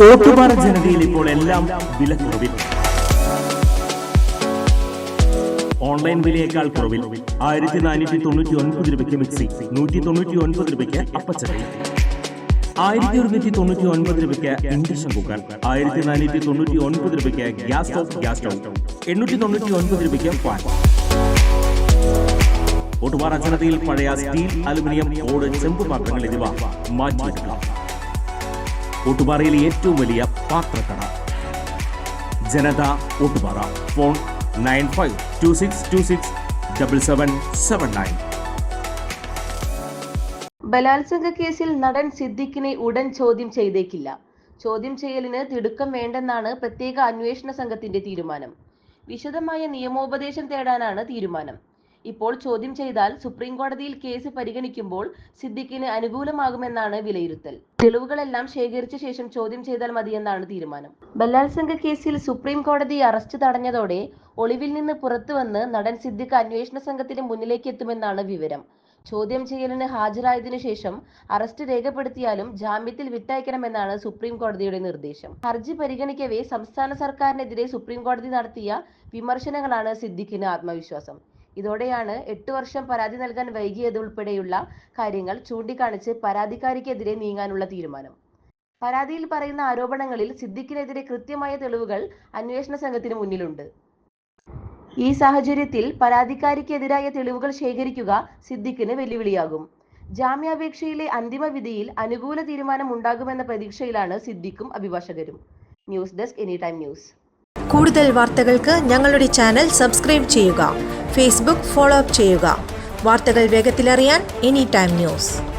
ഓട്ടുപാറ ജനതയിൽ ഇപ്പോൾ എല്ലാം വിലക്കുറവിൽ. ഓൺലൈൻ വിലയേക്കാൾ കുറവിൽ 1499 രൂപയ്ക്ക് മിക്സി, 199 രൂപയ്ക്ക് അപ്പച്ചട്ടി, 1199 രൂപയ്ക്ക് ഇൻഡക്ഷൻ കുക്കർ, 1499 രൂപയ്ക്ക് ഗ്യാസ് സ്റ്റൗ, 899 രൂപയ്ക്ക് ഫാൻ. ഓട്ടുപാറ ജനതയിൽ പഴയ സ്റ്റീൽ, അലുമിനിയം, ഓട്, ചെമ്പ് പാത്രങ്ങൾ എന്നിവ മാറ്റിയെടുക്കാം. ഓട്ടുപാറയിലെ ഏറ്റവും വലിയ പാത്രക്കട ജനത ഓട്ടുപാറ. ഫോൺ 9526267779. ബലാത്സംഗ കേസിൽ നടൻ സിദ്ദിഖിനെ ഉടൻ ചോദ്യം ചെയ്തേക്കില്ല. ചോദ്യം ചെയ്യലിന് തിടുക്കം വേണ്ടെന്നാണ് പ്രത്യേക അന്വേഷണ സംഘത്തിന്റെ തീരുമാനം. വിശദമായ നിയമോപദേശം തേടാനാണ് തീരുമാനം. ഇപ്പോൾ ചോദ്യം ചെയ്താൽ സുപ്രീം കോടതിയിൽ കേസ് പരിഗണിക്കുമ്പോൾ സിദ്ദിഖിന് അനുകൂലമാകുമെന്നാണ് വിലയിരുത്തൽ. തെളിവുകളെല്ലാം ശേഖരിച്ച ശേഷം ചോദ്യം ചെയ്താൽ മതിയെന്നാണ് തീരുമാനം. ബലാത്സംഗ കേസിൽ സുപ്രീം കോടതി അറസ്റ്റ് തടഞ്ഞതോടെ ഒളിവിൽ നിന്ന് പുറത്തുവന്ന് നടൻ സിദ്ദിഖ് അന്വേഷണ സംഘത്തിന് മുന്നിലേക്ക് എത്തുമെന്നാണ് വിവരം. ചോദ്യം ചെയ്യലിന് ഹാജരായതിനു ശേഷം അറസ്റ്റ് രേഖപ്പെടുത്തിയാലും ജാമ്യത്തിൽ വിട്ടയക്കണമെന്നാണ് സുപ്രീം കോടതിയുടെ നിർദ്ദേശം. ഹർജി പരിഗണിക്കവേ സംസ്ഥാന സർക്കാരിനെതിരെ സുപ്രീം കോടതി നടത്തിയ വിമർശനങ്ങളാണ് സിദ്ദിഖിന് ആത്മവിശ്വാസം. ഇതോടെയാണ് 8 വർഷം പരാതി നൽകാൻ വൈകിയതുൾപ്പെടെയുള്ള കാര്യങ്ങൾ ചൂണ്ടിക്കാണിച്ച് പരാതിക്കാരിക്കെതിരെ നീങ്ങാനുള്ള തീരുമാനം. പരാതിയിൽ പറയുന്ന ആരോപണങ്ങളിൽ സിദ്ദിഖിനെതിരെ കൃത്യമായ തെളിവുകൾ അന്വേഷണ സംഘത്തിന് മുന്നിലുണ്ട്. ഈ സാഹചര്യത്തിൽ പരാതിക്കാരിക്കെതിരായ തെളിവുകൾ ശേഖരിക്കുക സിദ്ദിഖിന് വെല്ലുവിളിയാകും. ജാമ്യാപേക്ഷയിലെ അന്തിമ വിധിയിൽ അനുകൂല തീരുമാനം ഉണ്ടാകുമെന്ന പ്രതീക്ഷയിലാണ് സിദ്ദിഖും അഭിഭാഷകരും. News desk anytime news. കൂടുതൽ വാർത്തകൾക്ക് ഞങ്ങളുടെ ചാനൽ സബ്സ്ക്രൈബ് ചെയ്യുക. ഫേസ്ബുക്ക് ഫോളോ അപ്പ് ചെയ്യുക. വാർത്തകൾ വേഗത്തിലറിയാൻ എനിടൈം ന്യൂസ്.